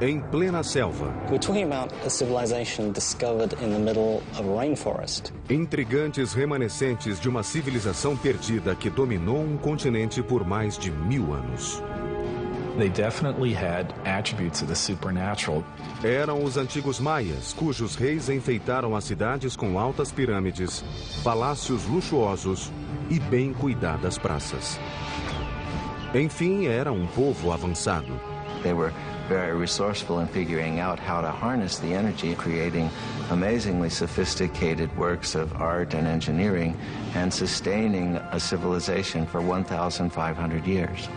em plena selva. We're talking about a civilization discovered in the middle of a rainforest. Intrigantes remanescentes de uma civilização perdida que dominou um continente por mais de 1000 anos. They definitely had attributes of the supernatural. Eram os antigos maias, cujos reis enfeitaram as cidades com altas pirâmides, palácios luxuosos e bem cuidadas praças. Enfim, era um povo avançado. They were very resourceful in figuring out how to harness the energy, creating amazingly sophisticated works of art and engineering, and sustaining a civilization for 1,500 years.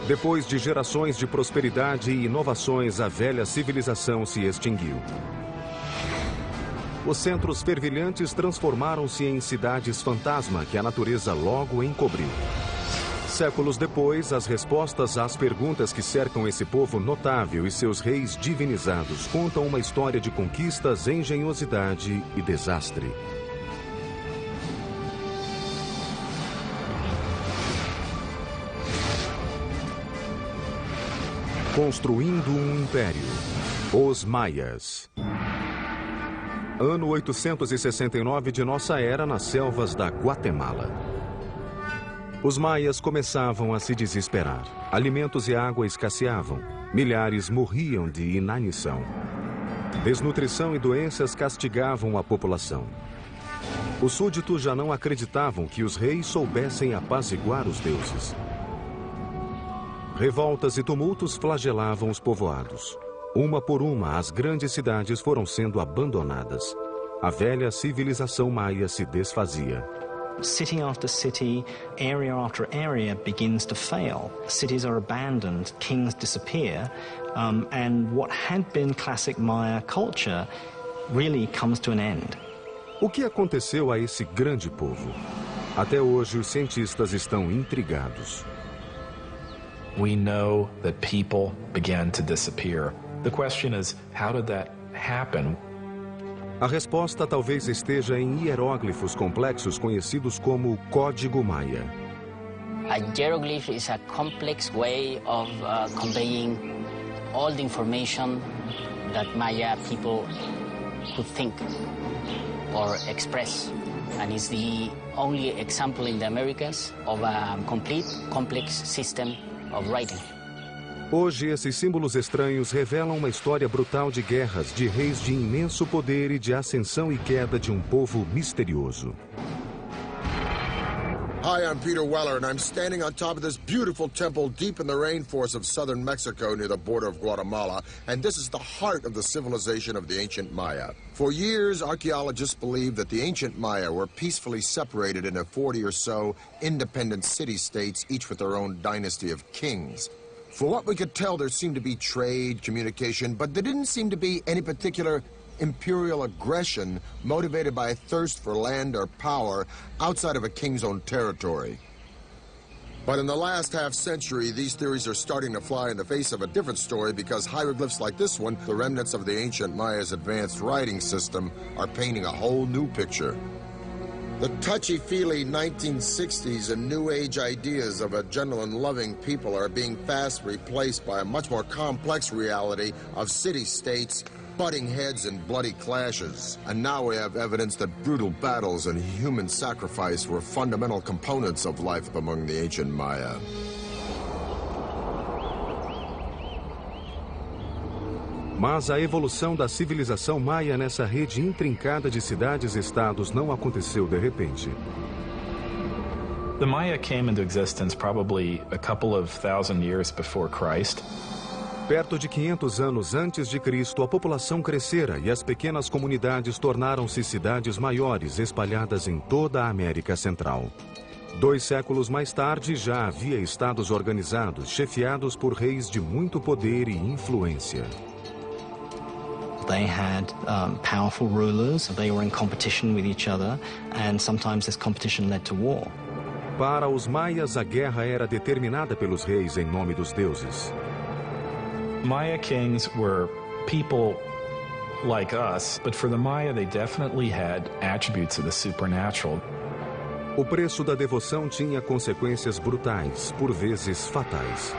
Depois de gerações de prosperidade e inovações, a velha civilização se extinguiu. Os centros fervilhantes transformaram-se em cidades fantasma que a natureza logo encobriu. Séculos depois, as respostas às perguntas que cercam esse povo notável e seus reis divinizados contam uma história de conquistas, engenhosidade e desastre. Construindo um império. Os Maias. Ano 869 de nossa era, nas selvas da Guatemala. Os maias começavam a se desesperar. Alimentos e água escasseavam. Milhares morriam de inanição. Desnutrição e doenças castigavam a população. Os súditos já não acreditavam que os reis soubessem apaziguar os deuses. Revoltas e tumultos flagelavam os povoados. Uma por uma, as grandes cidades foram sendo abandonadas. A velha civilização maia se desfazia. City after city, area after area begins to fail. Cities are abandoned, kings disappear, and what had been classic Maya culture really comes to an end. O que aconteceu a esse grande povo? Até hoje, os cientistas estão intrigados. We know that people began to disappear. The question is, how did that happen? A resposta talvez esteja em hieróglifos complexos conhecidos como Código Maia. A hieroglyph is a complex way of conveying all the information that Maya people could think or express. And it's the only example in the Americas of a complete, complex system of writing. Hoje, esses símbolos estranhos revelam uma história brutal de guerras, de reis de imenso poder e de ascensão e queda de um povo misterioso. Hi, I'm Peter Weller, and I'm standing on top of this beautiful temple deep in the rainforest of southern Mexico near the border of Guatemala, and this is the heart of the civilization of the ancient Maya. For years, archaeologists believed that the ancient Maya were peacefully separated into 40 or so independent city-states, each with their own dynasty of kings. For what we could tell, there seemed to be trade, communication, but there didn't seem to be any particular imperial aggression motivated by a thirst for land or power outside of a king's own territory. But in the last half-century, these theories are starting to fly in the face of a different story because hieroglyphs like this one, the remnants of the ancient Maya's advanced writing system, are painting a whole new picture. The touchy-feely 1960s and New Age ideas of a gentle and loving people are being fast replaced by a much more complex reality of city-states, butting heads and bloody clashes. And now we have evidence that brutal battles and human sacrifice were fundamental components of life among the ancient Maya. Mas a evolução da civilização maia nessa rede intrincada de cidades-estados não aconteceu de repente. The Maya came into existence probably a couple of thousand years before Christ. Perto de 500 anos antes de Cristo, a população crescera e as pequenas comunidades tornaram-se cidades maiores espalhadas em toda a América Central. 2 séculos mais tarde, já havia estados organizados, chefiados por reis de muito poder e influência. They had powerful rulers, they were in competition with each other, and sometimes this competition led to war. Para os maias, a guerra era determinada pelos reis em nome dos deuses. Maya kings were people like us, but for the Maya they definitely had attributes of the supernatural. O preço da devoção tinha consequências brutais, por vezes fatais.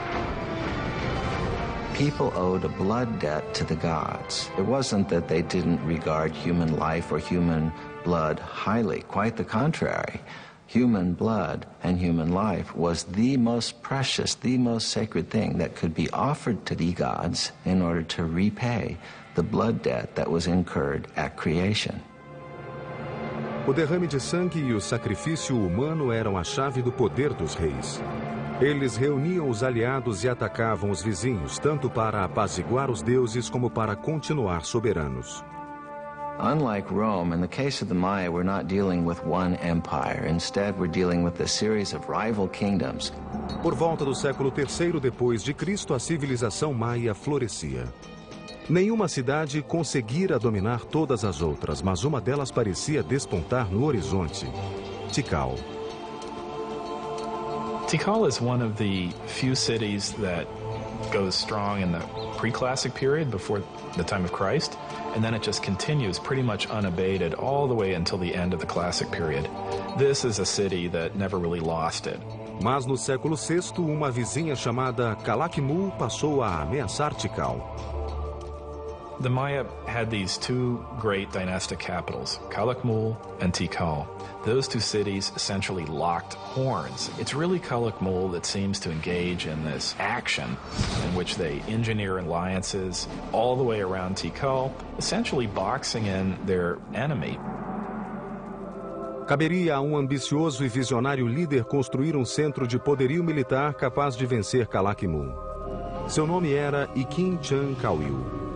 people owed a blood debt to the gods. It wasn't that they didn't regard human life or human blood highly, quite the contrary. Human blood and human life was the most precious, the most sacred thing that could be offered to the gods in order to repay the blood debt that was incurred at creation. O derrame de sangue e o sacrifício humano eram a chave do poder dos reis. Eles reuniam os aliados e atacavam os vizinhos, tanto para apaziguar os deuses como para continuar soberanos. Unlike Rome, in the case of the Maya, we're not dealing with one empire. Instead, we're dealing with a series of rival kingdoms. Por volta do século III depois de Cristo, a civilização maia florescia. Nenhuma cidade conseguira dominar todas as outras, mas uma delas parecia despontar no horizonte: Tikal. Tikal is one of the few cities that goes strong in the pre-classic period before the time of Christ, and then it just continues pretty much unabated all the way until the end of the classic period. This is a city that never really lost it. Mas no século VI, uma vizinha chamada Calakmul passou a ameaçar Tikal. The Maya had these two great dynastic capitals, Calakmul and Tikal. Those two cities essentially locked horns. It's really Calakmul that seems to engage in this action in which they engineer alliances all the way around Tikal, essentially boxing in their enemy. Caberia a um ambicioso e visionário líder construir um centro de poderio militar capaz de vencer Calakmul. Seu nome era Ikin Chan Kawil.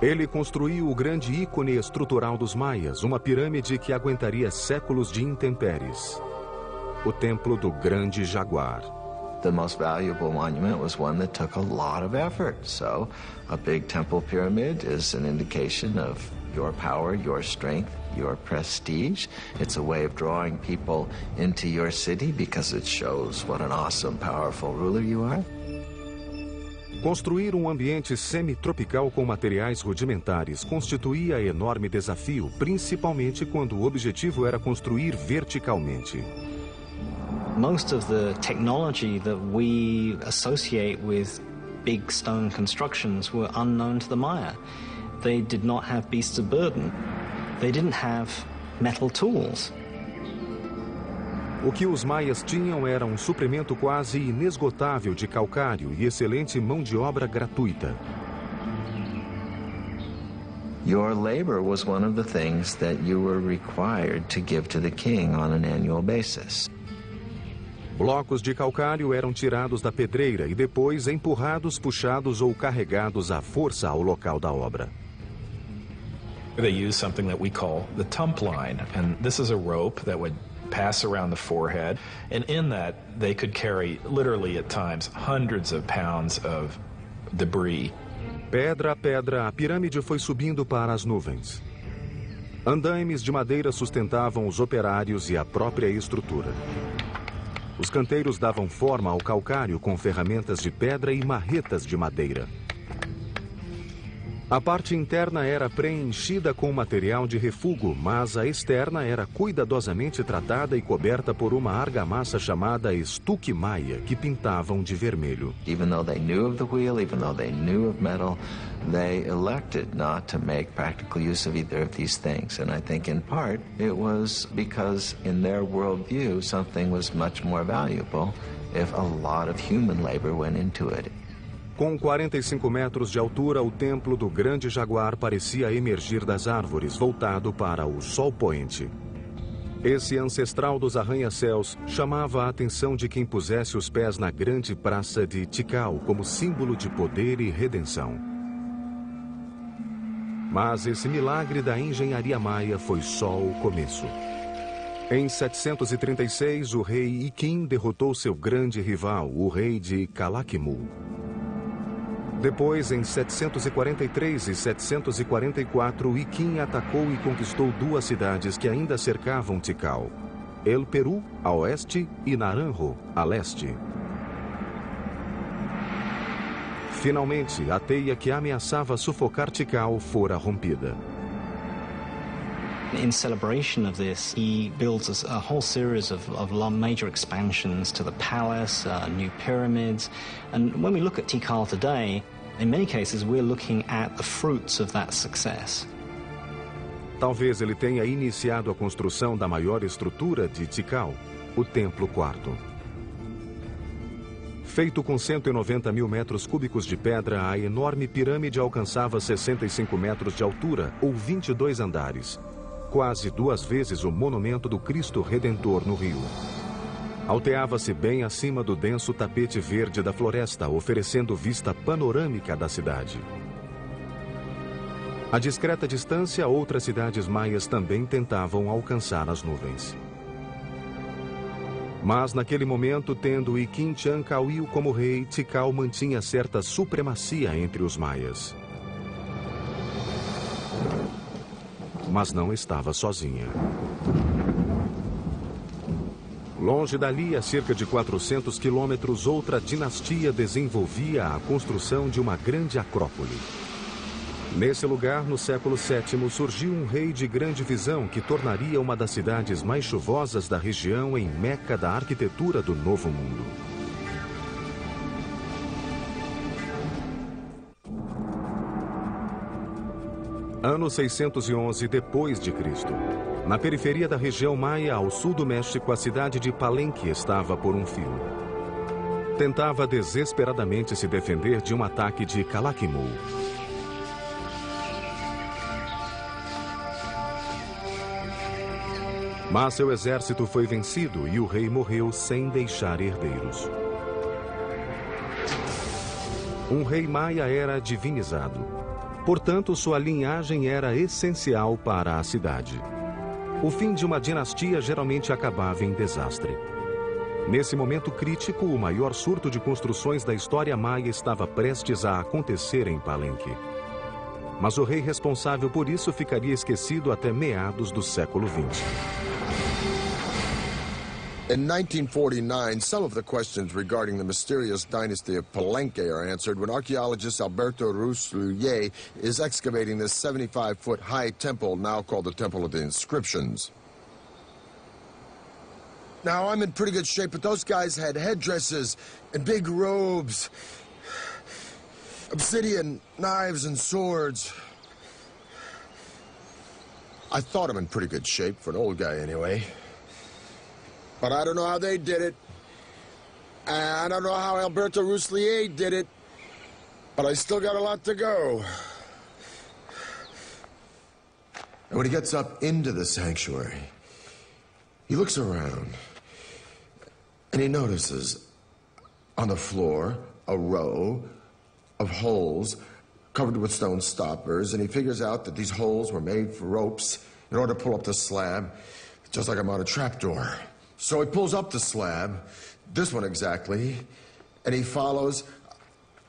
Ele construiu o grande ícone estrutural dos maias, uma pirâmide que aguentaria séculos de intempéries. O Templo do Grande Jaguar. The most valuable monument was one that took a lot of effort. So, a big temple pyramid is an indication of your power, your strength, your prestige. It's a way of drawing people into your city because it shows what an awesome, powerful ruler you are. Construir um ambiente semi-tropical com materiais rudimentares constituía enorme desafio, principalmente quando o objetivo era construir verticalmente. Most of the technology that we associate with big stone constructions were unknown to the Maya. They did not have beasts of burden. They didn't have metal tools. O que os maias tinham era um suprimento quase inesgotável de calcário e excelente mão de obra gratuita. Your labor was one of the things that you were required to give to the king on an annual basis. Blocos de calcário eram tirados da pedreira e depois empurrados, puxados ou carregados à força ao local da obra. They use something that we call the tump line, and this is a rope that would pass around the forehead, and in that they could carry literally at times hundreds of pounds of debris. Pedra a pedra, a pirâmide foi subindo para as nuvens. Andaimes de madeira sustentavam os operários e a própria estrutura. Os canteiros davam forma ao calcário com ferramentas de pedra e marretas de madeira. A parte interna era preenchida com material de refúgio, mas a externa era cuidadosamente tratada e coberta por uma argamassa chamada estuque maia, que pintavam de vermelho. Even though they knew of the wheel, even though they knew of metal, they elected not to make practical use of either of these things. And I think in part it was because in their worldview something was much more valuable if a lot of human labor went into it. Com 45 metros de altura, o Templo do Grande Jaguar parecia emergir das árvores, voltado para o sol poente. Esse ancestral dos arranha-céus chamava a atenção de quem pusesse os pés na grande praça de Tikal como símbolo de poder e redenção. Mas esse milagre da engenharia maia foi só o começo. Em 736, o rei Ikin derrotou seu grande rival, o rei de Calakmul. Depois, em 743 e 744, Ikin atacou e conquistou duas cidades que ainda cercavam Tikal: El Peru, a oeste, e Naranjo, a leste. Finalmente, a teia que ameaçava sufocar Tikal fora rompida. In celebration of this, he builds a whole series of major expansions to the palace, new pyramids. And when we look at Tikal today, in many cases, we're looking at the fruits of that success. Talvez ele tenha iniciado a construção da maior estrutura de Tikal, o Templo Quarto. Feito com 190 mil metros cúbicos de pedra, a enorme pirâmide alcançava 65 metros de altura, ou 22 andares. Quase 2 vezes o monumento do Cristo Redentor no Rio. Alteava-se bem acima do denso tapete verde da floresta, oferecendo vista panorâmica da cidade. A discreta distância, outras cidades maias também tentavam alcançar as nuvens. Mas naquele momento, tendo Iquim-Chancauil como rei, Tikal mantinha certa supremacia entre os maias. Mas não estava sozinha. Longe dali, a cerca de 400 quilômetros, outra dinastia desenvolvia a construção de uma grande acrópole. Nesse lugar, no século VII, surgiu um rei de grande visão que tornaria uma das cidades mais chuvosas da região em meca da arquitetura do Novo Mundo. Ano 611 depois de Cristo. Na periferia da região maia, ao sul do México, a cidade de Palenque estava por um fio. Tentava desesperadamente se defender de um ataque de Calakmul. Mas seu exército foi vencido e o rei morreu sem deixar herdeiros. Um rei maia era divinizado. Portanto, sua linhagem era essencial para a cidade. O fim de uma dinastia geralmente acabava em desastre. Nesse momento crítico, o maior surto de construções da história maia estava prestes a acontecer em Palenque. Mas o rei responsável por isso ficaria esquecido até meados do século XX. In 1949, some of the questions regarding the mysterious dynasty of Palenque are answered when archaeologist Alberto Rusluye is excavating this 75-foot-high temple, now called the Temple of the Inscriptions. Now, I'm in pretty good shape, but those guys had headdresses and big robes, obsidian knives and swords. I thought I'm in pretty good shape, for an old guy anyway. But I don't know how they did it. I don't know how Alberto Ruslier did it. But I still got a lot to go. And when he gets up into the sanctuary, he looks around and he notices on the floor a row of holes covered with stone stoppers, and he figures out that these holes were made for ropes in order to pull up the slab, just like I'm on a trapdoor. So he pulls up the slab, this one exactly, and he follows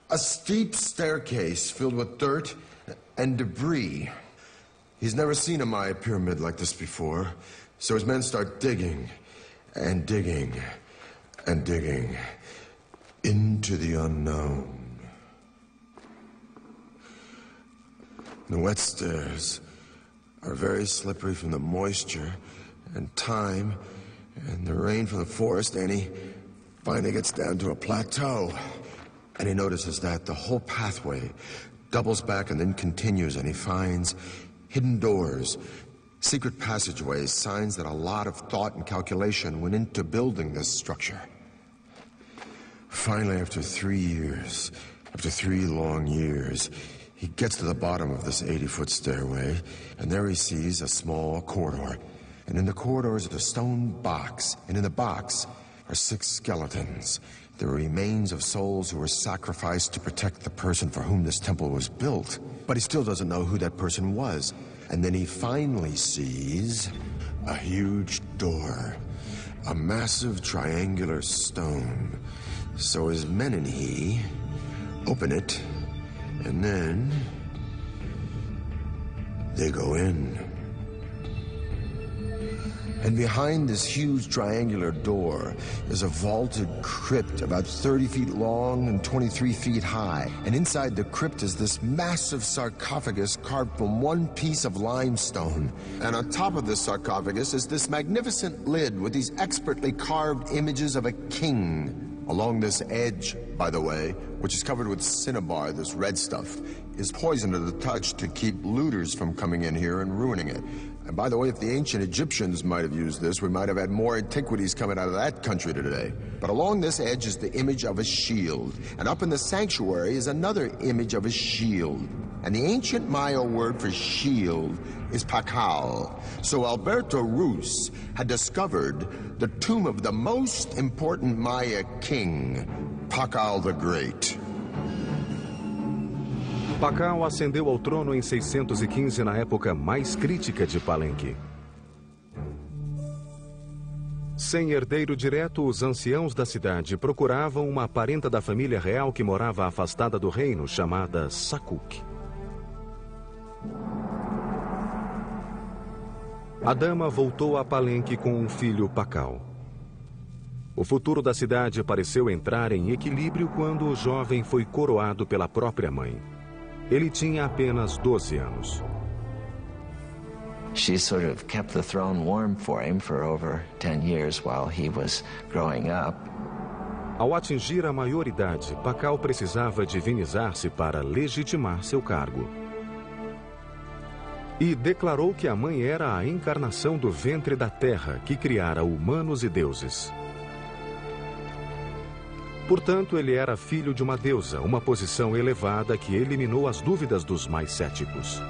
a steep staircase filled with dirt and debris. He's never seen a Maya pyramid like this before, so his men start digging and digging and digging into the unknown. The wet stairs are very slippery from the moisture and time and the rain from the forest, and he finally gets down to a plateau. And he notices that the whole pathway doubles back and then continues, and he finds hidden doors, secret passageways, signs that a lot of thought and calculation went into building this structure. Finally, after 3 years, after 3 long years, he gets to the bottom of this 80-foot stairway, and there he sees a small corridor. And in the corridor is a stone box, and in the box are 6 skeletons, the remains of souls who were sacrificed to protect the person for whom this temple was built. But he still doesn't know who that person was. And then he finally sees a huge door, a massive triangular stone. So his men and he open it, and then they go in. And behind this huge triangular door is a vaulted crypt about 30 feet long and 23 feet high. And inside the crypt is this massive sarcophagus carved from one piece of limestone. And on top of this sarcophagus is this magnificent lid with these expertly carved images of a king. Along this edge, by the way, which is covered with cinnabar, this red stuff, is poisoned to the touch to keep looters from coming in here and ruining it. And by the way, if the ancient Egyptians might have used this, we might have had more antiquities coming out of that country today. But along this edge is the image of a shield. And up in the sanctuary is another image of a shield. And the ancient Maya word for shield is Pakal. So Alberto Ruz had discovered the tomb of the most important Maya king, Pakal the Great. Pakal ascendeu ao trono em 615, na época mais crítica de Palenque. Sem herdeiro direto, os anciãos da cidade procuravam uma parenta da família real que morava afastada do reino, chamada Sakuk. A dama voltou a Palenque com um filho, Pakal. O futuro da cidade pareceu entrar em equilíbrio quando o jovem foi coroado pela própria mãe. Ele tinha apenas 12 anos. She sort of kept the throne warm for him for over 10 years while he was growing up. Ao atingir a maioridade, Pakal precisava divinizar-se para legitimar seu cargo. E declarou que a mãe era a encarnação do ventre da terra que criara humanos e deuses. Portanto, ele era filho de uma deusa, uma posição elevada que eliminou as dúvidas dos mais céticos.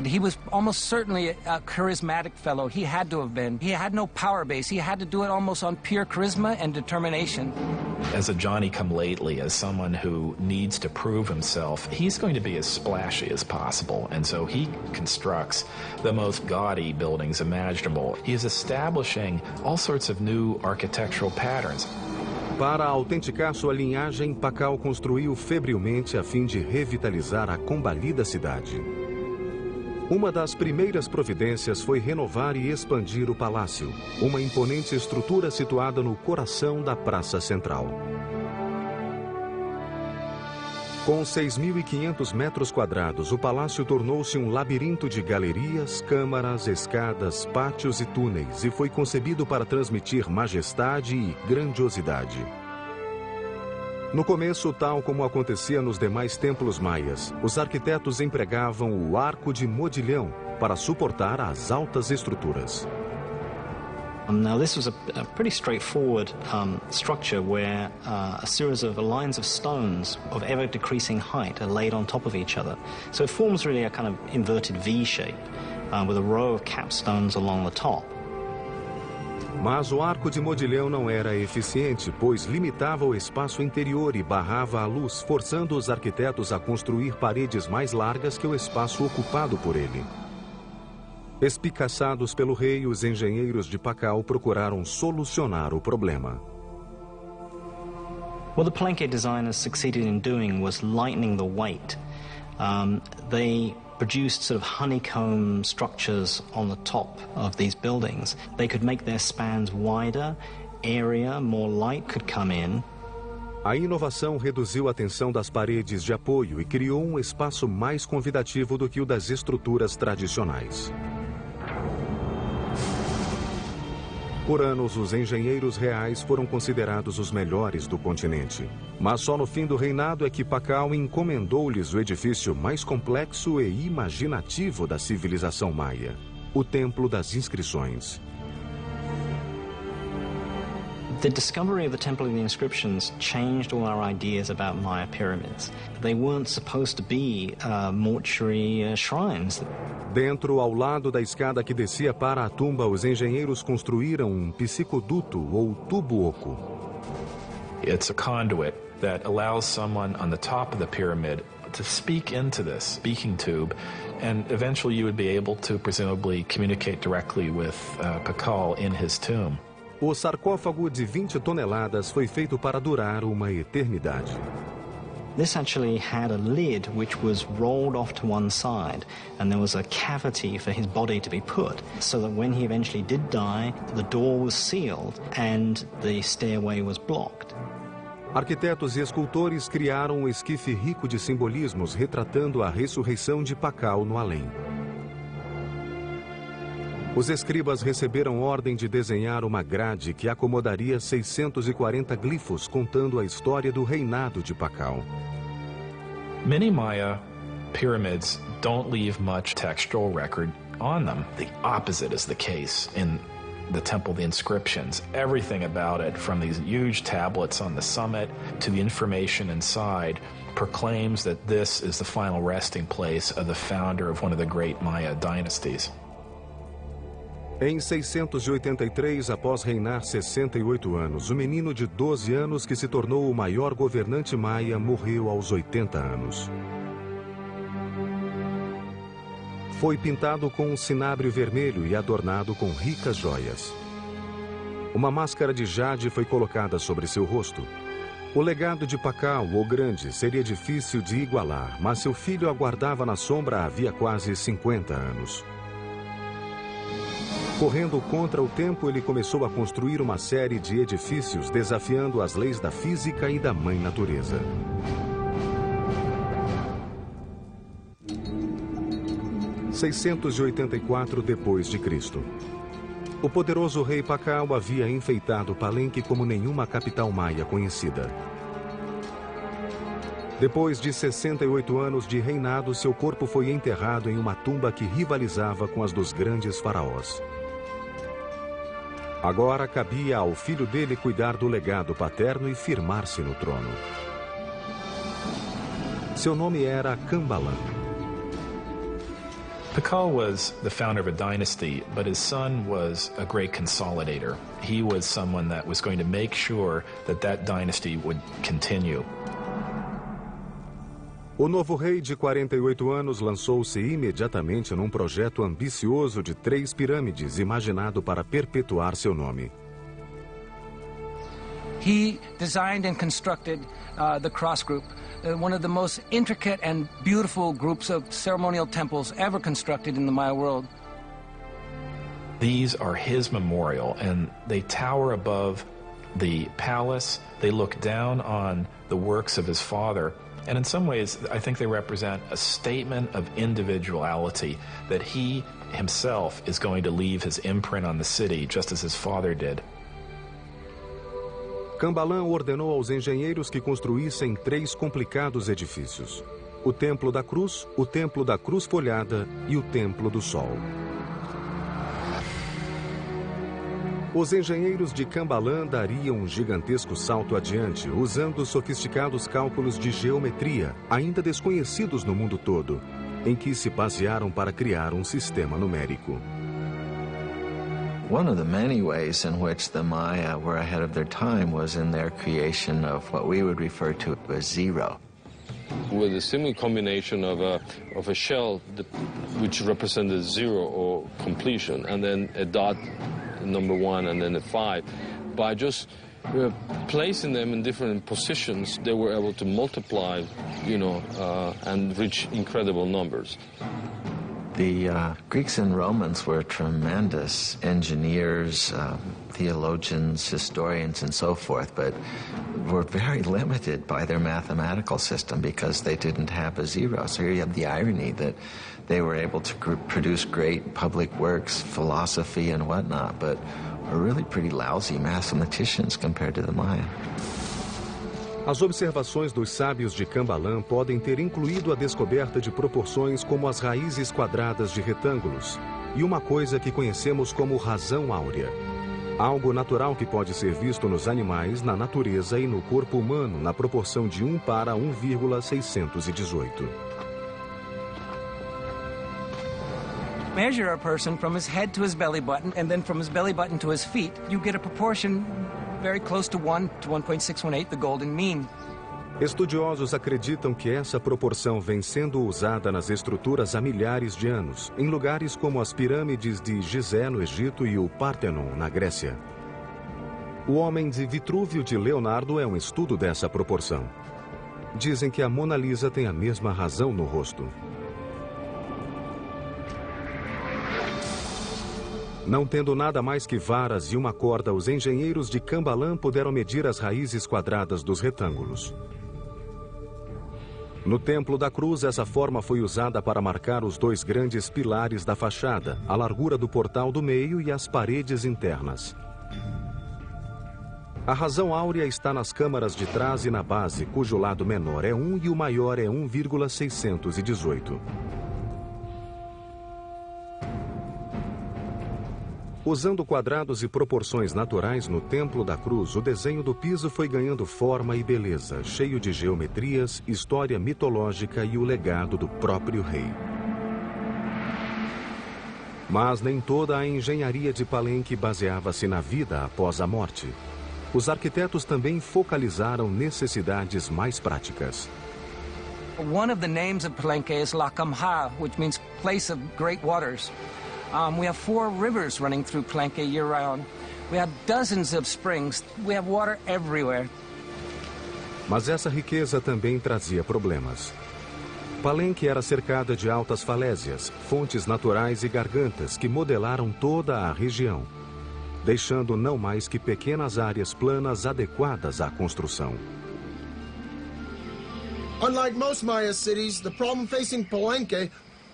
He was almost certainly a charismatic fellow. He had to have been. He had no power base. He had to do it almost on pure charisma and determination. As a Johnny-come-lately, as someone who needs to prove himself, he's going to be as splashy as possible. And so he constructs the most gaudy buildings imaginable. He is establishing all sorts of new architectural patterns. Para autenticar sua linhagem, Pakal construiu febrilmente a fim de revitalizar a combalida cidade. Uma das primeiras providências foi renovar e expandir o palácio, uma imponente estrutura situada no coração da praça central. Com 6.500 metros quadrados, o palácio tornou-se um labirinto de galerias, câmaras, escadas, pátios e túneis, e foi concebido para transmitir majestade e grandiosidade. No começo, tal como acontecia nos demais templos maias, os arquitetos empregavam o arco de modilhão para suportar as altas estruturas. Now this was a pretty straightforward structure where a series of lines of stones of ever-decreasing height are laid on top of each other. So it forms really a kind of inverted V shape with a row of capstones along the top. Mas o arco de modilhão não era eficiente, pois limitava o espaço interior e barrava a luz, forçando os arquitetos a construir paredes mais largas que o espaço ocupado por ele. Espicaçados pelo rei, os engenheiros de Pakal procuraram solucionar o problema. What the Palenque designers succeeded in doing was lightening the weight. They produced sort of honeycomb structures on the top of these buildings. They could make their spans wider, airier, more light could come in. A inovação reduziu a tensão das paredes de apoio e criou um espaço mais convidativo do que o das estruturas tradicionais. Por anos, os engenheiros reais foram considerados os melhores do continente. Mas só no fim do reinado é que Pakal encomendou-lhes o edifício mais complexo e imaginativo da civilização maia, o Templo das Inscrições. The discovery of the Temple of the Inscriptions changed all our ideas about Maya pyramids. They weren't supposed to be mortuary shrines. Dentro, ao lado da escada que descia para a tumba, os engenheiros construíram um psicoduto ou tubo oco. It's a conduit that allows someone on the top of the pyramid to speak into this speaking tube, and eventually you would be able to presumably communicate directly with Pakal in his tomb. O sarcófago de 20 toneladas foi feito para durar uma eternidade. This actually had a lid which was rolled off to one side, and there was a cavity for his body to be put, so that when he eventually did die, the door was sealed and the stairway was blocked. Arquitetos e escultores criaram um esquife rico de simbolismos retratando a ressurreição de Pakal no além. Os escribas receberam ordem de desenhar uma grade que acomodaria 640 glifos contando a história do reinado de Pakal. Many Maya pyramids don't leave much textual record on them. The opposite is the case in the temple, the inscriptions. Everything about it, from these huge tablets on the summit to the information inside, proclaims that this is the final resting place of the founder of one of the great Maya dynasties. Em 683, após reinar 68 anos, o menino de 12 anos que se tornou o maior governante maia morreu aos 80 anos. Foi pintado com um cinábrio vermelho e adornado com ricas joias. Uma máscara de jade foi colocada sobre seu rosto. O legado de Pakal, o Grande, seria difícil de igualar, mas seu filho aguardava na sombra havia quase 50 anos. Correndo contra o tempo, ele começou a construir uma série de edifícios desafiando as leis da física e da mãe natureza. Em 684 d.C. O poderoso rei Pakal havia enfeitado Palenque como nenhuma capital maia conhecida. Depois de 68 anos de reinado, seu corpo foi enterrado em uma tumba que rivalizava com as dos grandes faraós. Agora cabia ao filho dele cuidar do legado paterno e firmar-se no trono. Seu nome era Kambalan. Pakal was the founder of a dynasty, but his son was a great consolidator. He was someone that was going to make sure that that dynasty would continue. O novo rei de 48 anos lançou-se imediatamente num projeto ambicioso de 3 pirâmides imaginado para perpetuar seu nome. He designed and constructed the Cross Group, one of the most intricate and beautiful groups of ceremonial temples ever constructed in the Maya world. These are his memorial, and they tower above the palace. They look down on the works of his father. And in some ways, I think they represent a statement of individuality, that he himself is going to leave his imprint on the city, just as his father did. Kambalan ordenou aos engenheiros que construíssem 3 complicados edifícios: o Templo da Cruz, o Templo da Cruz Folhada e o Templo do Sol. Os engenheiros de Kambalan dariam um gigantesco salto adiante, usando sofisticados cálculos de geometria, ainda desconhecidos no mundo todo, em que se basearam para criar um sistema numérico. One of the many ways in which the Maya were ahead of their time was in their creation of what we would refer to as zero. With a similar combination of a shell which represented 0 or completion, and then a dot, number 1, and then a 5. By just placing them in different positions, they were able to multiply, and reach incredible numbers. The Greeks and Romans were tremendous engineers, theologians, historians, and so forth, but were very limited by their mathematical system because they didn't have a zero. So here you have the irony that they were able to produce great public works, philosophy, and whatnot, but were really pretty lousy mathematicians compared to the Maya. As observações dos sábios de Kambalan podem ter incluído a descoberta de proporções como as raízes quadradas de retângulos e uma coisa que conhecemos como razão áurea. Algo natural que pode ser visto nos animais, na natureza e no corpo humano na proporção de 1 para 1,618. Measure a person from his head to his belly button, and then from his belly button to his feet, you get a proportion very close to 1 to 1.618, the golden mean. Estudiosos acreditam que essa proporção vem sendo usada nas estruturas há milhares de anos, em lugares como as pirâmides de Gizé, no Egito, e o Pártenon, na Grécia. O Homem de Vitrúvio de Leonardo é um estudo dessa proporção. Dizem que a Mona Lisa tem a mesma razão no rosto. Não tendo nada mais que varas e uma corda, os engenheiros de Cambalan puderam medir as raízes quadradas dos retângulos. No Templo da Cruz, essa forma foi usada para marcar os dois grandes pilares da fachada, a largura do portal do meio e as paredes internas. A razão áurea está nas câmaras de trás e na base, cujo lado menor é 1 e o maior é 1,618. Usando quadrados e proporções naturais no Templo da Cruz, o desenho do piso foi ganhando forma e beleza, cheio de geometrias, história mitológica e o legado do próprio rei. Mas nem toda a engenharia de Palenque baseava-se na vida após a morte. Os arquitetos também focalizaram necessidades mais práticas. One of the names of Palenque is Lacamha, which means place of great waters. We have 4 rivers running through Palenque year-round. We have dozens of springs. We have water everywhere. Mas essa riqueza também trazia problemas. Palenque era cercada de altas falésias, fontes naturais e gargantas que modelaram toda a região, deixando não mais que pequenas áreas planas adequadas à construção. Unlike most Maya cities, the problem facing Palenque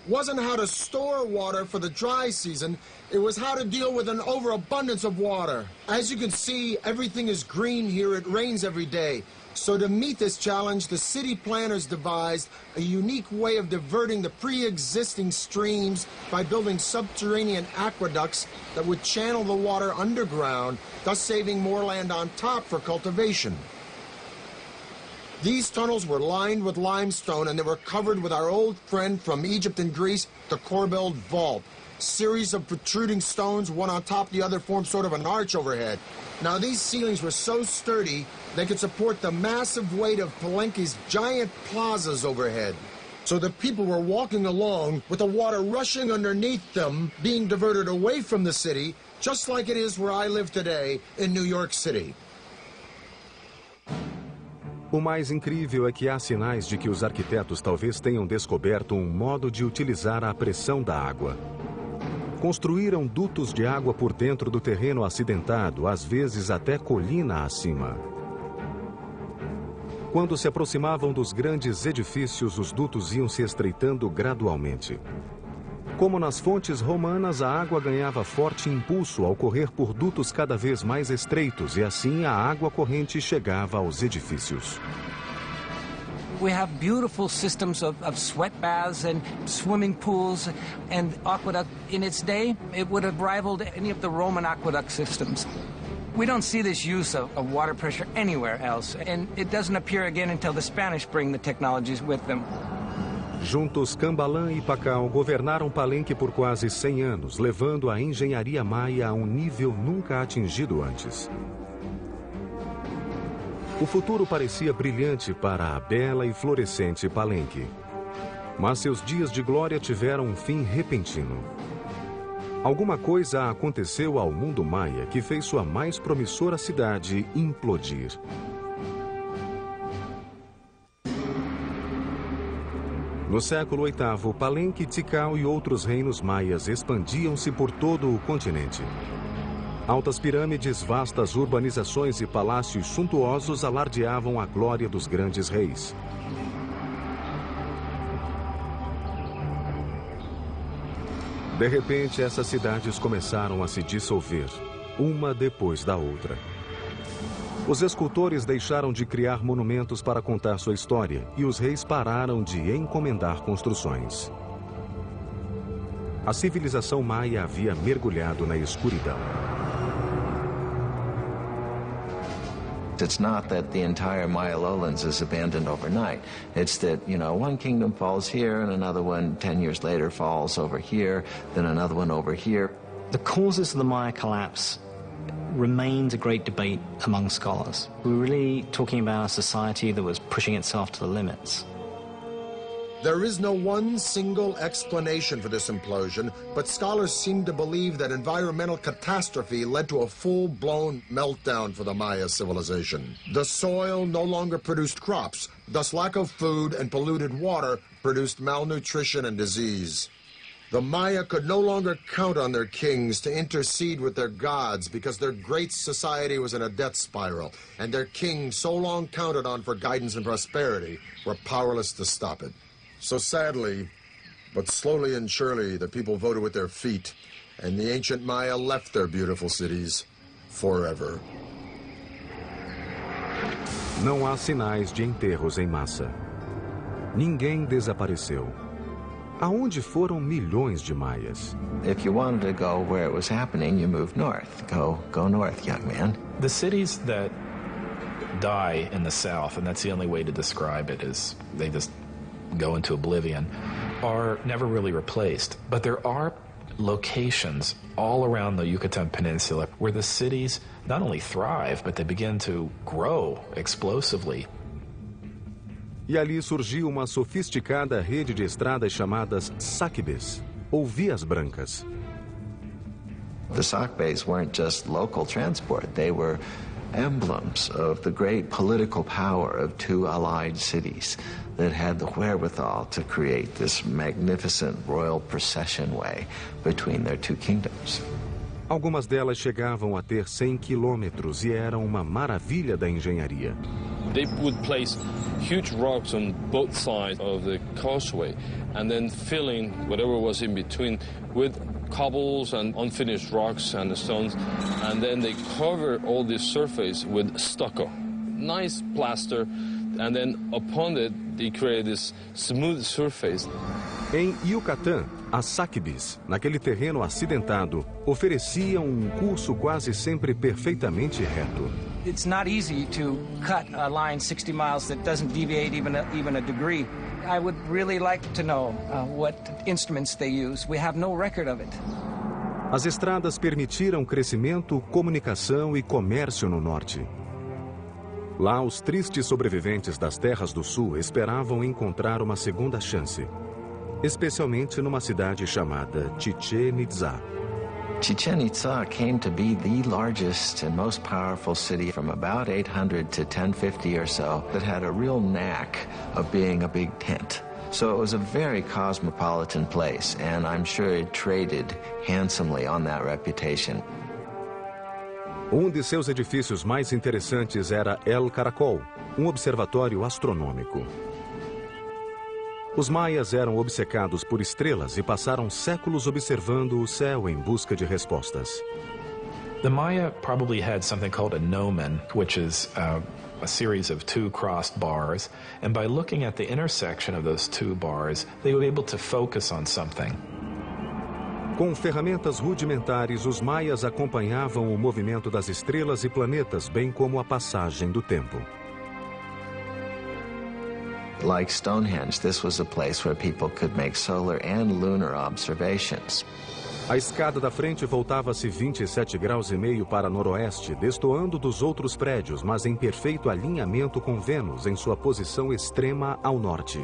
wasn't how to store water for the dry season, it was how to deal with an overabundance of water. As you can see, everything is green here, it rains every day. So to meet this challenge, the city planners devised a unique way of diverting the pre-existing streams by building subterranean aqueducts that would channel the water underground, thus saving more land on top for cultivation. These tunnels were lined with limestone and they were covered with our old friend from Egypt and Greece, the Corbelled Vault. Series of protruding stones, one on top of the other, formed sort of an arch overhead. Now these ceilings were so sturdy, they could support the massive weight of Palenque's giant plazas overhead. So the people were walking along with the water rushing underneath them, being diverted away from the city, just like it is where I live today in New York City. O mais incrível é que há sinais de que os arquitetos talvez tenham descoberto um modo de utilizar a pressão da água. Construíram dutos de água por dentro do terreno acidentado, às vezes até colina acima. Quando se aproximavam dos grandes edifícios, os dutos iam se estreitando gradualmente. Como nas fontes romanas, a água ganhava forte impulso ao correr por dutos cada vez mais estreitos e assim a água corrente chegava aos edifícios. We have beautiful systems of sweat baths and swimming pools and aqueduct. In its day, it would have rivaled any of the Roman aqueduct systems. We don't see this use of water pressure anywhere else, and it doesn't appear again until the Spanish bring the technologies with them. Juntos, Cambalan e Pacal governaram Palenque por quase 100 anos, levando a engenharia maia a um nível nunca atingido antes. O futuro parecia brilhante para a bela e florescente Palenque. Mas seus dias de glória tiveram um fim repentino. Alguma coisa aconteceu ao mundo maia que fez sua mais promissora cidade implodir. No século VIII, Palenque, Tikal e outros reinos maias expandiam-se por todo o continente. Altas pirâmides, vastas urbanizações e palácios suntuosos alardeavam a glória dos grandes reis. De repente, essas cidades começaram a se dissolver, uma depois da outra. Os escultores deixaram de criar monumentos para contar sua história e os reis pararam de encomendar construções. A civilização maia havia mergulhado na escuridão. It's not that the entire Maya lowlands is abandoned overnight. It's that, one kingdom falls here and another one 10 years later falls over here, then another one over here. The causes of the Maya collapse remains a great debate among scholars. We're really talking about a society that was pushing itself to the limits. There is no one single explanation for this implosion, but scholars seem to believe that environmental catastrophe led to a full-blown meltdown for the Maya civilization. The soil no longer produced crops, thus lack of food and polluted water produced malnutrition and disease. The Maya could no longer count on their kings to intercede with their gods because their great society was in a death spiral, and their kings, so long counted on for guidance and prosperity, were powerless to stop it. So sadly, but slowly and surely, the people voted with their feet, and the ancient Maya left their beautiful cities forever. Não há sinais de enterros em massa. Ninguém desapareceu. Aonde foram milhões de maias? If you wanted to go where it was happening, you moved north. Go north, young man. The cities that die in the south, and that's the only way to describe it, is they just go into oblivion, are never really replaced. But there are locations all around the Yucatan Peninsula where the cities not only thrive, but they begin to grow explosively. E ali surgiu uma sofisticada rede de estradas chamadas sacbes, ou vias brancas. The sacbes weren't just local transport. They were emblems of the great political power of two allied cities that had the wherewithal to create this magnificent royal procession way between their two kingdoms. Algumas delas chegavam a ter 100 quilômetros e eram uma maravilha da engenharia. They would place huge rocks on both sides of the causeway and then filling whatever was in between with cobbles and unfinished rocks and stones, and then they cover all this surface with stucco. Nice plaster, and then upon it they create this smooth surface. Em Yucatán, as sacbes, naquele terreno acidentado, ofereciam curso quase sempre perfeitamente reto. It's not easy to cut a line 60 miles that doesn't deviate even a degree. I would really like to know what instruments they use. We have no record of it. As estradas permitiram crescimento, comunicação e comércio no norte. Lá, os tristes sobreviventes das terras do sul esperavam encontrar uma segunda chance, especialmente numa cidade chamada Chichén Itzá. Chichen Itza came to be the largest and most powerful city from about 800 to 1050 or so that had a real knack of being a big tent. So it was a very cosmopolitan place, and I'm sure it traded handsomely on that reputation. De seus edifícios mais interessantes era El Caracol, observatório astronômico. Os maias eram obcecados por estrelas e passaram séculos observando o céu em busca de respostas. The Maya probably had something called a gnomon, which is a series of two crossed bars, and by looking at the intersection of those two bars, they were able to focus on something. Com ferramentas rudimentares, os maias acompanhavam o movimento das estrelas e planetas, bem como a passagem do tempo. Like Stonehenge, this was a place where people could make solar and lunar observations. A escada da frente voltava-se 27 graus e meio para noroeste, destoando dos outros prédios, mas em perfeito alinhamento com Vênus em sua posição extrema ao norte.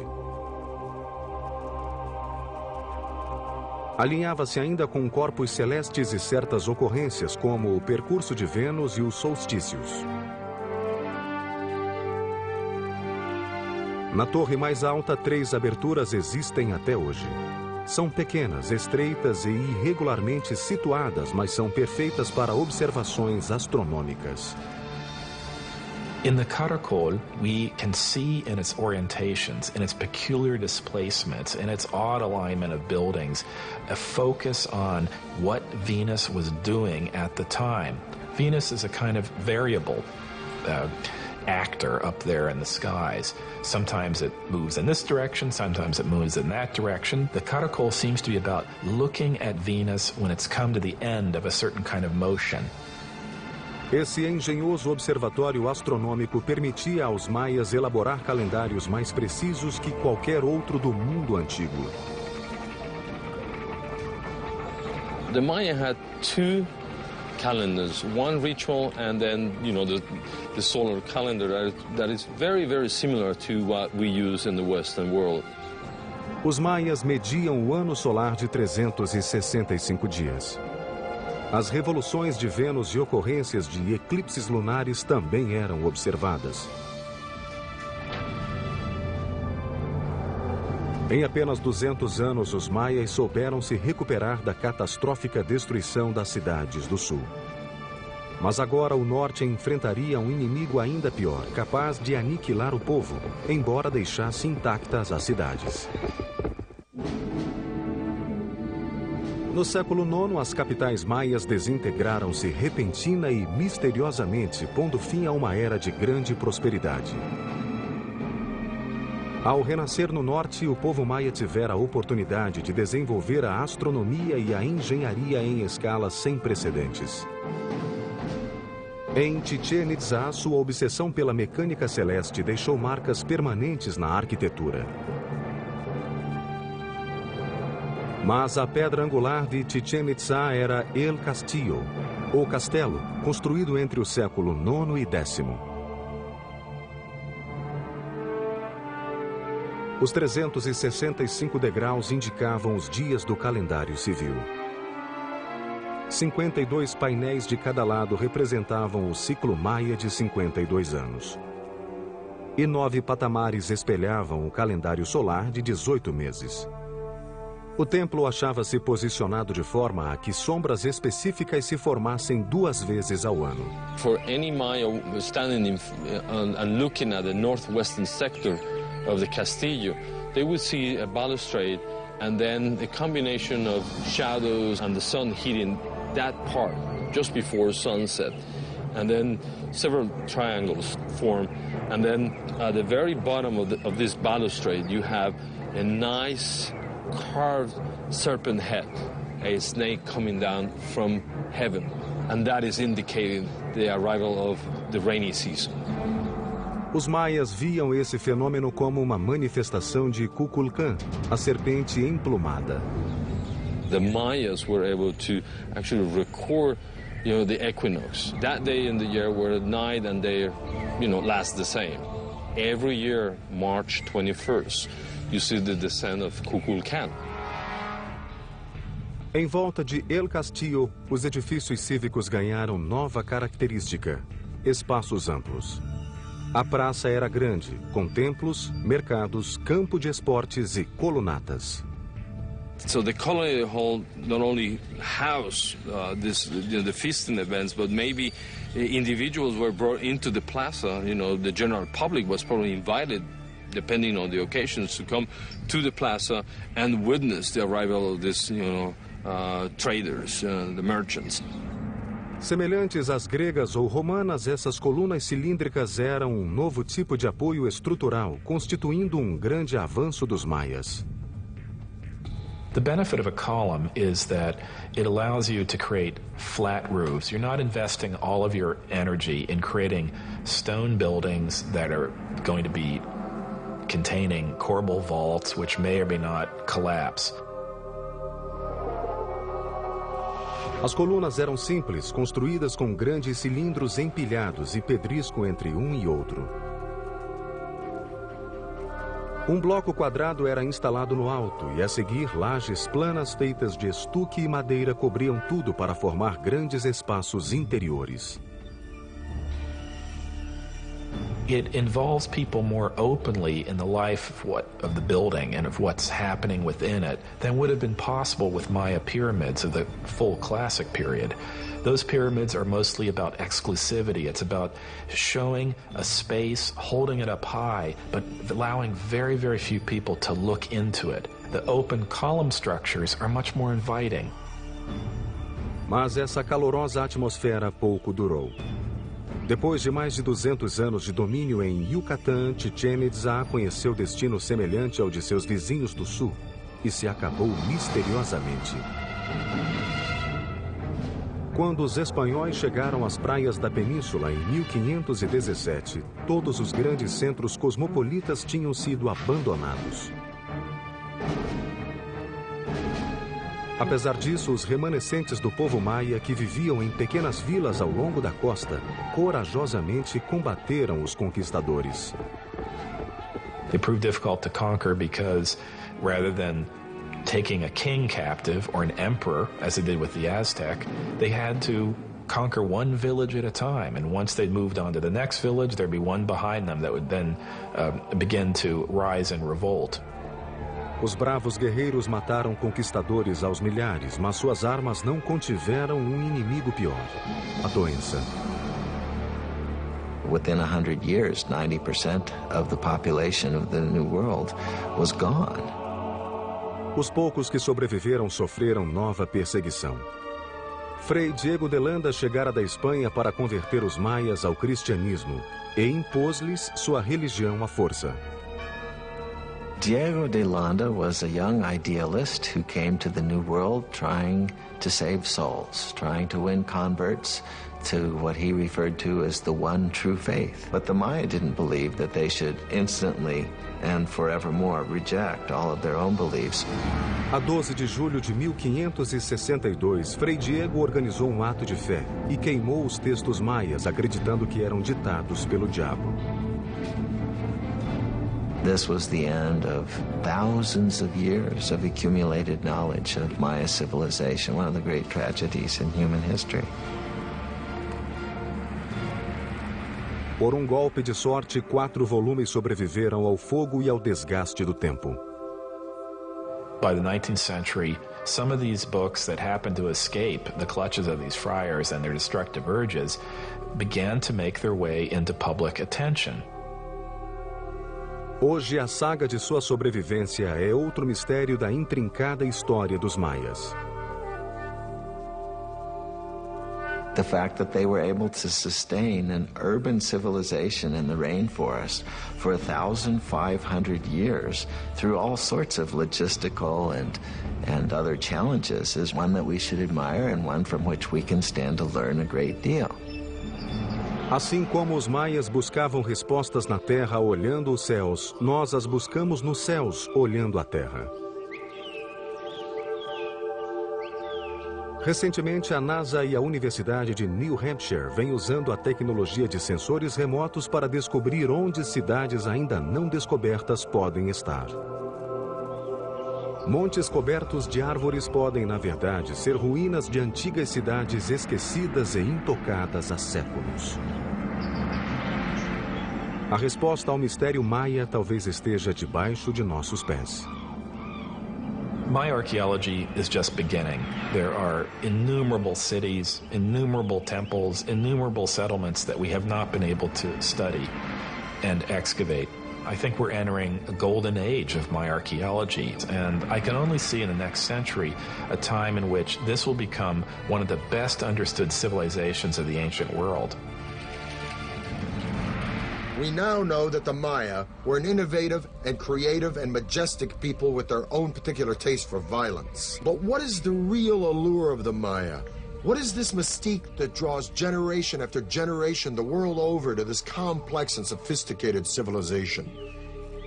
Alinhava-se ainda com corpos celestes e certas ocorrências, como o percurso de Vênus e os solstícios. Na torre mais alta, 3 aberturas existem até hoje. São pequenas, estreitas e irregularmente situadas, mas são perfeitas para observações astronômicas. In the Caracol, we can see in its orientations, in its peculiar displacements, in its odd alignment of buildings, a focus on what Venus was doing at the time. Venus is a kind of variable actor up there in the skies. Sometimes it moves in this direction, sometimes it moves in that direction. The Caracol seems to be about looking at Venus when it's come to the end of a certain kind of motion. Esse engenhoso observatório astronômico permitia aos maias elaborar calendários mais precisos que qualquer outro do mundo antigo. The Maya had 2 calendars, one ritual and then, the solar calendar that is very, very similar to what we use in the Western world. Os maias mediam o ano solar de 365 dias. As revoluções de Vênus e ocorrências de eclipses lunares também eram observadas. Em apenas 200 anos, os maias souberam se recuperar da catastrófica destruição das cidades do sul. Mas agora o norte enfrentaria um inimigo ainda pior, capaz de aniquilar o povo, embora deixasse intactas as cidades. No século IX, as capitais maias desintegraram-se repentina e misteriosamente, pondo fim a uma era de grande prosperidade. Ao renascer no norte, o povo maia tivera a oportunidade de desenvolver a astronomia e a engenharia em escalas sem precedentes. Em Chichén Itzá, sua obsessão pela mecânica celeste deixou marcas permanentes na arquitetura. Mas a pedra angular de Chichén Itzá era El Castillo, ou castelo, construído entre o século IX e X. Os 365 degraus indicavam os dias do calendário civil. 52 painéis de cada lado representavam o ciclo maia de 52 anos. E 9 patamares espelhavam o calendário solar de 18 meses. O templo achava-se posicionado de forma a que sombras específicas se formassem 2 vezes ao ano. For any Maya standing and looking at the northwestern sector of the Castillo, they would see a balustrade and then the combination of shadows and the sun hitting that part just before sunset. And then several triangles form. And then at the very bottom of this balustrade, you have a nice carved serpent head, a snake coming down from heaven. And that is indicating the arrival of the rainy season. Os maias viam esse fenômeno como uma manifestação de Kukulcán, a serpente emplumada. The Mayas were able to actually record, the equinox. That day in the year where night and day, last the same. Every year, March 21st, you see the descent of Kukulcán. Em volta de El Castillo, os edifícios cívicos ganharam nova característica: espaços amplos. A praça era grande, com templos, mercados, campo de esportes e colunatas. So the colony hall not only housed the feasting events, but maybe individuals were brought into the plaza. The general public was probably invited, depending on the occasions, to come to the plaza and witness the arrival of these, traders, the merchants. Semelhantes às gregas ou romanas, essas colunas cilíndricas eram um novo tipo de apoio estrutural, constituindo um grande avanço dos maias. The benefit of a column is that it allows you to create flat roofs. You're not investing all of your energy in creating stone buildings that are going to be containing corbel vaults, which may or may not collapse. As colunas eram simples, construídas com grandes cilindros empilhados e pedrisco entre um e outro. Um bloco quadrado era instalado no alto e, a seguir, lajes planas feitas de estuque e madeira cobriam tudo para formar grandes espaços interiores. It involves people more openly in the life of the building and of what's happening within it than would have been possible with Maya pyramids of the full classic period. Those pyramids are mostly about exclusivity. It's about showing a space, holding it up high, but allowing very, very few people to look into it. The open column structures are much more inviting. Mas essa calorosa atmosfera pouco durou. Depois de mais de 200 anos de domínio em Yucatán, Chichén Itzá conheceu destino semelhante ao de seus vizinhos do sul e se acabou misteriosamente. Quando os espanhóis chegaram às praias da península em 1517, todos os grandes centros cosmopolitas tinham sido abandonados. Apesar disso, os remanescentes do povo maia que viviam em pequenas vilas ao longo da costa, corajosamente combateram os conquistadores. They proved difficult to conquer because rather than taking a king captive or an emperor, as they did with the Aztec, they had to conquer one village at a time. And once they moved on to the next village, there'd be one behind them that would then begin to rise in revolt. Os bravos guerreiros mataram conquistadores aos milhares, mas suas armas não contiveram inimigo pior: a doença. Within 100 years, 90% of the population of the New World was gone. Os poucos que sobreviveram sofreram nova perseguição. Frei Diego de Landa chegara da Espanha para converter os maias ao cristianismo e impôs-lhes sua religião à força. Diego de Landa was a young idealist who came to the New World trying to save souls, trying to win converts to what he referred to as the one true faith. But the Maya didn't believe that they should instantly and forevermore reject all of their own beliefs. A 12 de julho de 1562, Frei Diego organizou um ato de fé e queimou os textos maias, acreditando que eram ditados pelo diabo. This was the end of thousands of years of accumulated knowledge of Maya civilization, one of the great tragedies in human history. Por um golpe de sorte, 4 volumes sobreviveram ao fogo e ao desgaste do tempo. By the 19th century, some of these books that happened to escape the clutches of these friars and their destructive urges began to make their way into public attention. Hoje, a saga de sua sobrevivência é outro mistério da intrincada história dos maias. The fact that they were able to sustain an urban civilization in the rainforest for 1,500 years through all sorts of logistical and other challenges is one that we should admire and one from which we can stand to learn a great deal. Assim como os maias buscavam respostas na terra olhando os céus, nós as buscamos nos céus olhando a terra. Recentemente, a NASA e a Universidade de New Hampshire vêm usando a tecnologia de sensores remotos para descobrir onde cidades ainda não descobertas podem estar. Montes cobertos de árvores podem, na verdade, ser ruínas de antigas cidades esquecidas e intocadas há séculos. A resposta ao mistério maia talvez esteja debaixo de nossos pés. Maya archaeology is just beginning. There are innumerable cities, innumerable temples, innumerable settlements that we have not been able to study and excavate. I think we're entering a golden age of Maya archaeology, and I can only see in the next century a time in which this will become one of the best understood civilizations of the ancient world. We now know that the Maya were an innovative and creative and majestic people with their own particular taste for violence. But what is the real allure of the Maya? What is this mystique that draws generation after generation the world over to this complex and sophisticated civilization?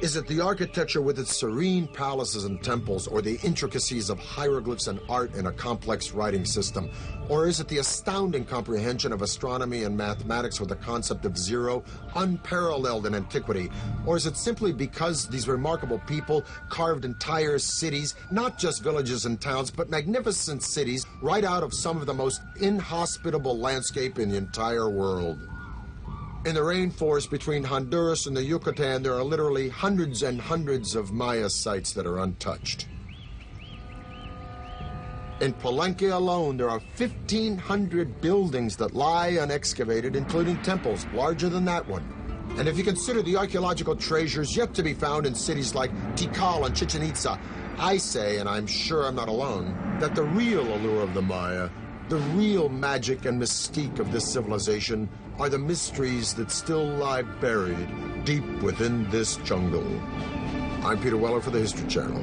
Is it the architecture with its serene palaces and temples, or the intricacies of hieroglyphs and art in a complex writing system? Or is it the astounding comprehension of astronomy and mathematics with the concept of zero, unparalleled in antiquity? Or is it simply because these remarkable people carved entire cities, not just villages and towns, but magnificent cities, right out of some of the most inhospitable landscape in the entire world? In the rainforest between Honduras and the Yucatan, there are literally hundreds and hundreds of Maya sites that are untouched. In Palenque alone, there are 1,500 buildings that lie unexcavated, including temples larger than that one. And if you consider the archaeological treasures yet to be found in cities like Tikal and Chichen Itza, I say, and I'm sure I'm not alone, that the real allure of the Maya, the real magic and mystique of this civilization, are the mysteries that still lie buried deep within this jungle. I'm Peter Weller for the History Channel.